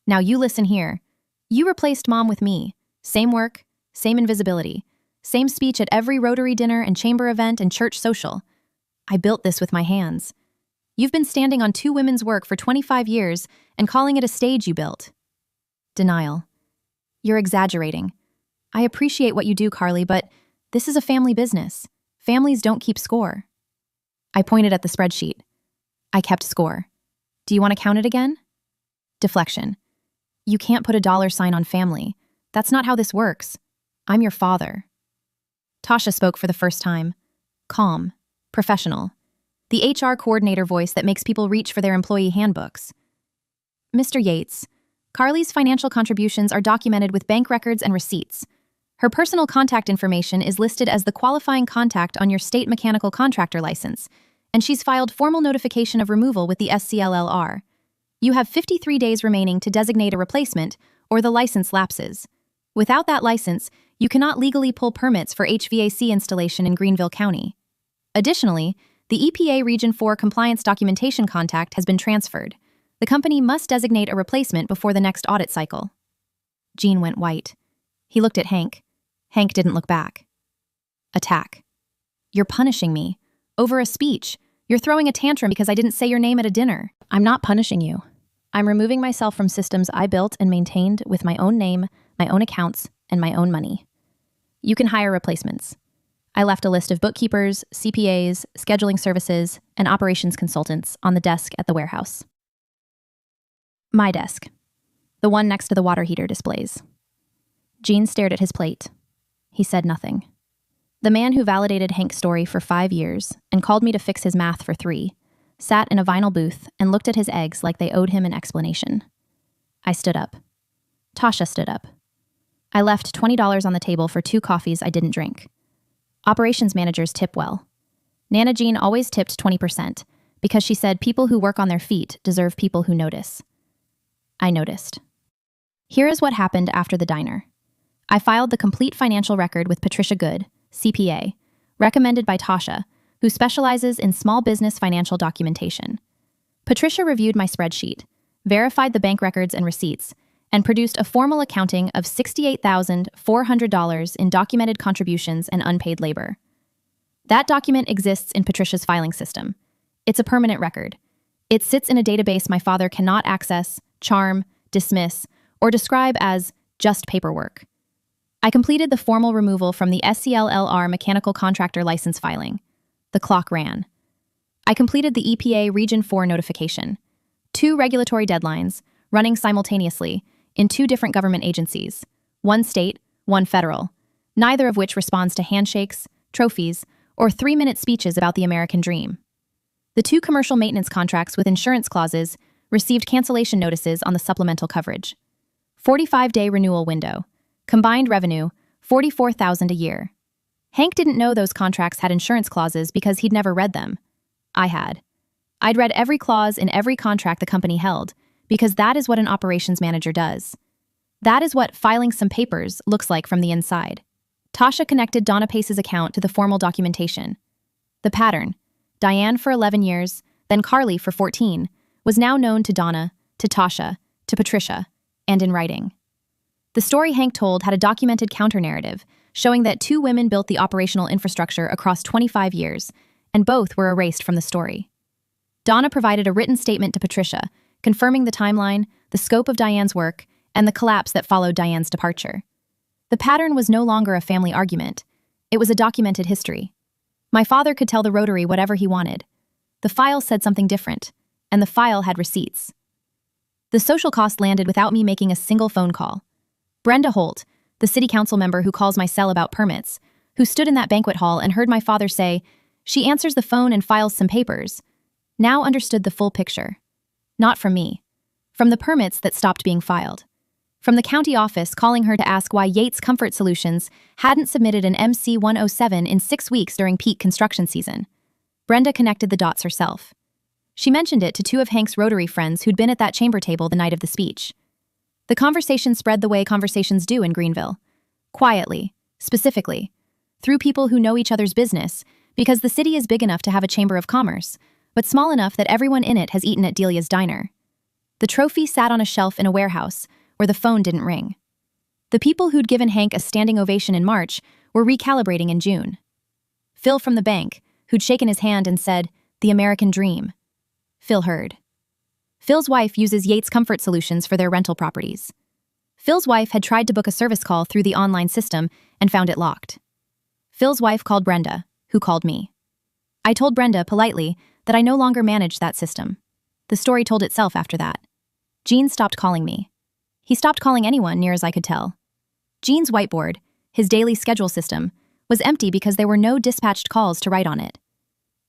Now you listen here. You replaced Mom with me. Same work, same invisibility, same speech at every Rotary dinner and chamber event and church social. I built this with my hands. You've been standing on 2 women's work for 25 years and calling it a stage you built. Denial. You're exaggerating. I appreciate what you do, Carly, but this is a family business. Families don't keep score. I pointed at the spreadsheet. I kept score. Do you want to count it again? Deflection. You can't put a $sign on family. That's not how this works. I'm your father. Tasha spoke for the first time. Calm. Professional. The HR coordinator voice that makes people reach for their employee handbooks. Mr. Yates, Carly's financial contributions are documented with bank records and receipts. Her personal contact information is listed as the qualifying contact on your state mechanical contractor license, and she's filed formal notification of removal with the SCLLR. You have 53 days remaining to designate a replacement, or the license lapses. Without that license, you cannot legally pull permits for HVAC installation in Greenville County. Additionally, the EPA Region 4 compliance documentation contact has been transferred. The company must designate a replacement before the next audit cycle. Gene went white. He looked at Hank. Hank didn't look back. Attack. You're punishing me. Over a speech. You're throwing a tantrum because I didn't say your name at a dinner. I'm not punishing you. I'm removing myself from systems I built and maintained with my own name, my own accounts, and my own money. You can hire replacements. I left a list of bookkeepers, CPAs, scheduling services, and operations consultants on the desk at the warehouse. My desk. The one next to the water heater displays. Gene stared at his plate. He said nothing. The man who validated Hank's story for 5 years and called me to fix his math for 3 sat in a vinyl booth and looked at his eggs like they owed him an explanation. I stood up. Tasha stood up. I left $20 on the table for 2 coffees I didn't drink. Operations managers tip well. Nana Jean always tipped 20% because she said people who work on their feet deserve people who notice. I noticed. Here is what happened after the diner. I filed the complete financial record with Patricia Good, CPA, recommended by Tasha, who specializes in small business financial documentation. Patricia reviewed my spreadsheet, verified the bank records and receipts, and produced a formal accounting of $68,400 in documented contributions and unpaid labor. That document exists in Patricia's filing system. It's a permanent record. It sits in a database my father cannot access, charm, dismiss, or describe as just paperwork. I completed the formal removal from the SCLLR mechanical contractor license filing. The clock ran. I completed the EPA Region 4 notification. 2 regulatory deadlines, running simultaneously, in 2 different government agencies, 1 state, 1 federal, neither of which responds to handshakes, trophies, or 3-minute speeches about the American dream. The 2 commercial maintenance contracts with insurance clauses received cancellation notices on the supplemental coverage. 45-day renewal window. Combined revenue, $44,000 a year. Hank didn't know those contracts had insurance clauses because he'd never read them. I had. I'd read every clause in every contract the company held, because that is what an operations manager does. That is what filing some papers looks like from the inside. Tasha connected Donna Pace's account to the formal documentation. The pattern, Diane for 11 years, then Carly for 14, was now known to Donna, to Tasha, to Patricia, and in writing. The story Hank told had a documented counter-narrative showing that 2 women built the operational infrastructure across 25 years, and both were erased from the story. Donna provided a written statement to Patricia, confirming the timeline, the scope of Diane's work, and the collapse that followed Diane's departure. The pattern was no longer a family argument. It was a documented history. My father could tell the Rotary whatever he wanted. The file said something different, and the file had receipts. The social cost landed without me making a single phone call. Brenda Holt, the city council member who calls my cell about permits, who stood in that banquet hall and heard my father say, "She answers the phone and files some papers," now understood the full picture. Not from me. From the permits that stopped being filed. From the county office calling her to ask why Yates Comfort Solutions hadn't submitted an MC 107 in 6 weeks during peak construction season. Brenda connected the dots herself. She mentioned it to 2 of Hank's Rotary friends who'd been at that chamber table the night of the speech. The conversation spread the way conversations do in Greenville. Quietly, specifically, through people who know each other's business, because the city is big enough to have a chamber of commerce, but small enough that everyone in it has eaten at Delia's diner. The trophy sat on a shelf in a warehouse, where the phone didn't ring. The people who'd given Hank a standing ovation in March were recalibrating in June. Phil from the bank, who'd shaken his hand and said, "The American dream." Phil heard. Phil's wife uses Yates Comfort Solutions for their rental properties. Phil's wife had tried to book a service call through the online system and found it locked. Phil's wife called Brenda, who called me. I told Brenda, politely, that I no longer managed that system. The story told itself after that. Gene stopped calling me. He stopped calling anyone, near as I could tell. Gene's whiteboard, his daily schedule system, was empty because there were no dispatched calls to write on it.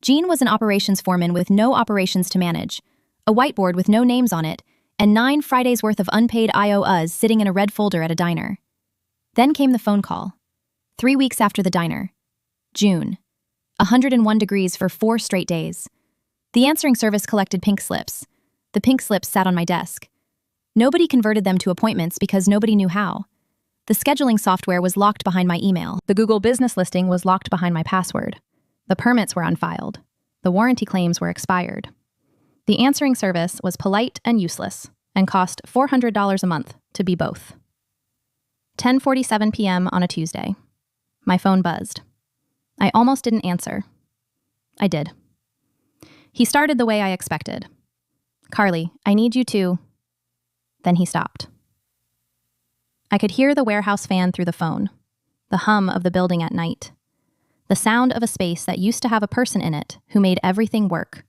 Gene was an operations foreman with no operations to manage, a whiteboard with no names on it, and 9 Fridays' worth of unpaid IOUs sitting in a red folder at a diner. Then came the phone call. 3 weeks after the diner. June. 101 degrees for 4 straight days. The answering service collected pink slips. The pink slips sat on my desk. Nobody converted them to appointments because nobody knew how. The scheduling software was locked behind my email. The Google business listing was locked behind my password. The permits were unfiled. The warranty claims were expired. The answering service was polite and useless, and cost $400 a month to be both. 10:47 p.m. on a Tuesday. My phone buzzed. I almost didn't answer. I did. He started the way I expected. "Carly, I need you to..." Then he stopped. I could hear the warehouse fan through the phone, the hum of the building at night, the sound of a space that used to have a person in it who made everything work,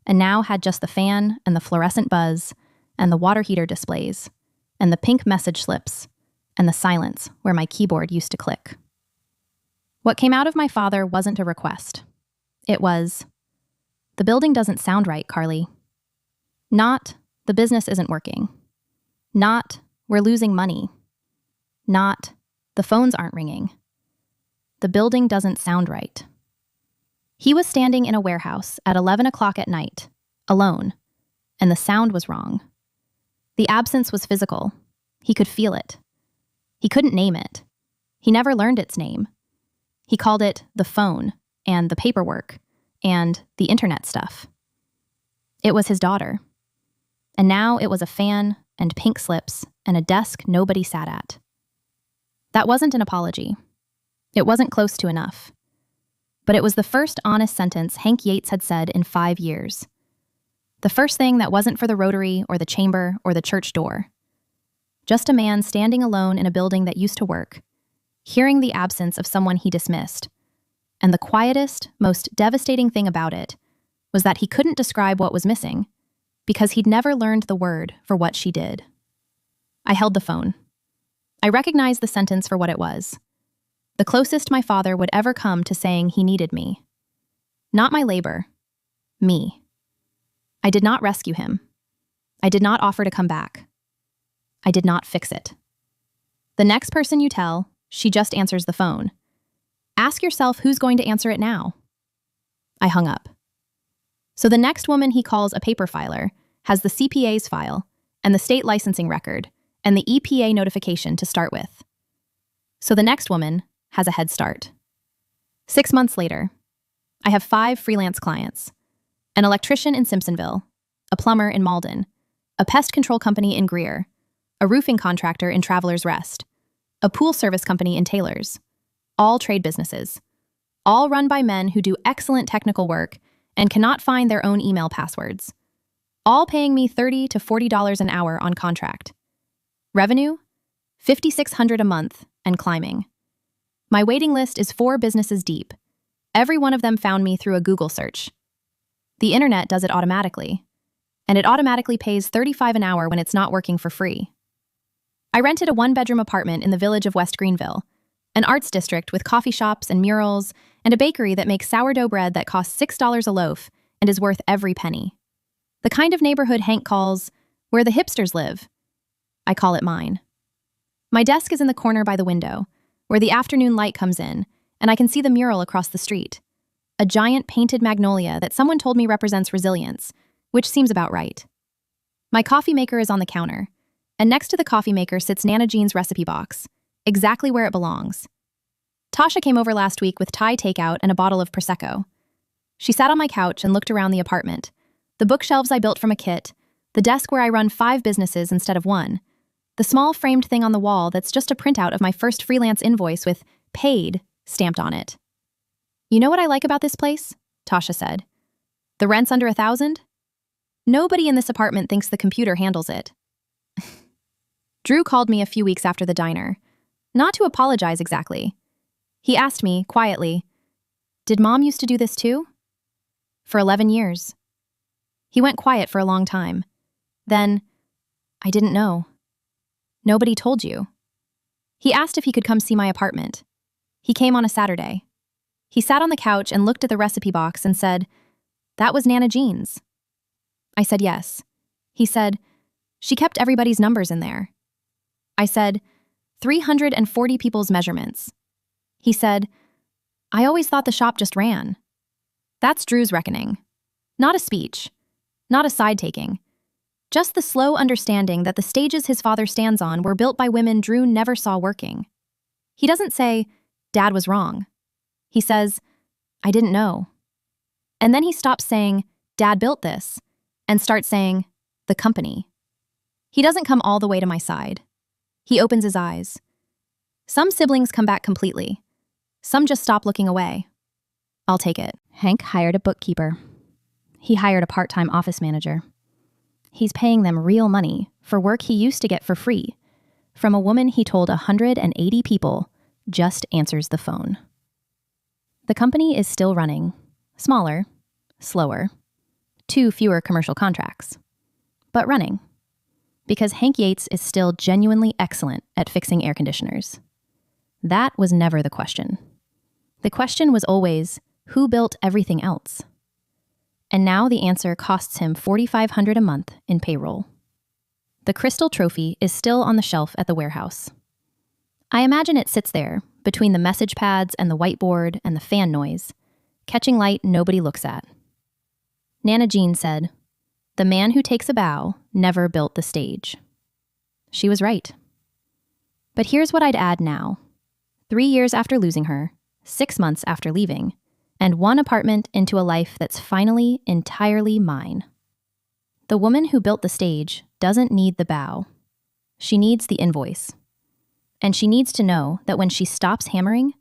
and now had just the fan and the fluorescent buzz and the water heater displays and the pink message slips and the silence where my keyboard used to click. What came out of my father wasn't a request. It was, "The building doesn't sound right, Carly." Not, "The business isn't working." Not, "We're losing money." Not, "The phones aren't ringing." The building doesn't sound right. He was standing in a warehouse at 11 o'clock at night, alone, and the sound was wrong. The absence was physical. He could feel it. He couldn't name it. He never learned its name. He called it the phone and the paperwork and the internet stuff. It was his daughter. And now it was a fan and pink slips and a desk nobody sat at. That wasn't an apology. It wasn't close to enough. But it was the first honest sentence Hank Yates had said in 5 years. The first thing that wasn't for the Rotary or the chamber or the church door. Just a man standing alone in a building that used to work, hearing the absence of someone he dismissed. And the quietest, most devastating thing about it was that he couldn't describe what was missing because he'd never learned the word for what she did. I held the phone. I recognized the sentence for what it was. The closest my father would ever come to saying he needed me. Not my labor. Me. I did not rescue him. I did not offer to come back. I did not fix it. The next person you tell, she just answers the phone. Ask yourself who's going to answer it now. I hung up. So the next woman he calls a paper filer has the CPA's file and the state licensing record and the EPA notification to start with. So the next woman has a head start. 6 months later, I have 5 freelance clients: an electrician in Simpsonville, a plumber in Malden, a pest control company in Greer, a roofing contractor in Travelers Rest, a pool service company in Taylors, all trade businesses, all run by men who do excellent technical work and cannot find their own email passwords, all paying me $30 to $40 an hour on contract. Revenue? $5,600 a month and climbing. My waiting list is 4 businesses deep. Every one of them found me through a Google search. The internet does it automatically, and it automatically pays $35 an hour when it's not working for free. I rented a 1-bedroom apartment in the village of West Greenville, an arts district with coffee shops and murals, and a bakery that makes sourdough bread that costs $6 a loaf and is worth every penny. The kind of neighborhood Hank calls where the hipsters live. I call it mine. My desk is in the corner by the window, where the afternoon light comes in, and I can see the mural across the street. A giant painted magnolia that someone told me represents resilience, which seems about right. My coffee maker is on the counter, and next to the coffee maker sits Nana Jean's recipe box, exactly where it belongs. Tasha came over last week with Thai takeout and a bottle of Prosecco. She sat on my couch and looked around the apartment. The bookshelves I built from a kit, the desk where I run 5 businesses instead of 1, the small framed thing on the wall that's just a printout of my first freelance invoice with "paid" stamped on it. You know what I like about this place? Tasha said. The rent's under $1,000? Nobody in this apartment thinks the computer handles it. Drew called me a few weeks after the diner. Not to apologize exactly. He asked me, quietly, "Did Mom used to do this too?" For 11 years. He went quiet for a long time. Then, "I didn't know." "Nobody told you." He asked if he could come see my apartment. He came on a Saturday. He sat on the couch and looked at the recipe box and said, "That was Nana Jean's." I said yes. He said, "She kept everybody's numbers in there." I said, 340 people's measurements. He said, "I always thought the shop just ran." That's Drew's reckoning. Not a speech. Not a side-taking. Just the slow understanding that the stages his father stands on were built by women Drew never saw working. He doesn't say, "Dad was wrong." He says, "I didn't know." And then he stops saying, "Dad built this," and starts saying, "the company." He doesn't come all the way to my side. He opens his eyes. Some siblings come back completely. Some just stop looking away. I'll take it. Hank hired a bookkeeper. He hired a part-time office manager. He's paying them real money for work he used to get for free from a woman he told 180 people just answers the phone. The company is still running, smaller, slower, 2 fewer commercial contracts, but running, because Hank Yates is still genuinely excellent at fixing air conditioners. That was never the question. The question was always, who built everything else? And now the answer costs him $4,500 a month in payroll. The crystal trophy is still on the shelf at the warehouse. I imagine it sits there, between the message pads and the whiteboard and the fan noise, catching light nobody looks at. Nana Jean said, "The man who takes a bow never built the stage." She was right. But here's what I'd add now. 3 years after losing her, 6 months after leaving, and 1 apartment into a life that's finally entirely mine. The woman who built the stage doesn't need the bow. She needs the invoice. And she needs to know that when she stops hammering,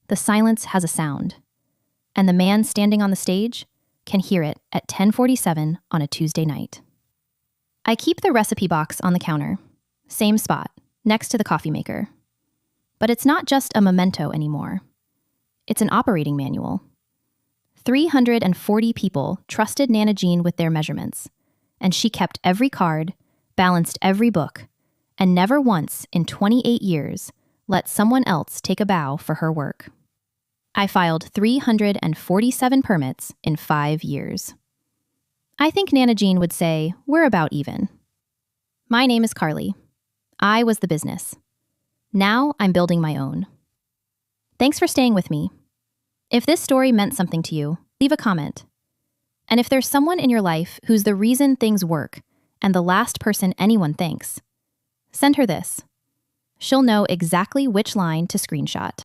the silence has a sound, and the man standing on the stage can hear it at 10:47 on a Tuesday night. I keep the recipe box on the counter, same spot, next to the coffee maker. But it's not just a memento anymore. It's an operating manual. 340 people trusted Nana Jean with their measurements, and she kept every card, balanced every book, and never once in 28 years let someone else take a bow for her work. I filed 347 permits in 5 years. I think Nana Jean would say, we're about even. My name is Carly. I was the business. Now I'm building my own. Thanks for staying with me. If this story meant something to you, leave a comment. And if there's someone in your life who's the reason things work and the last person anyone thanks, send her this. She'll know exactly which line to screenshot.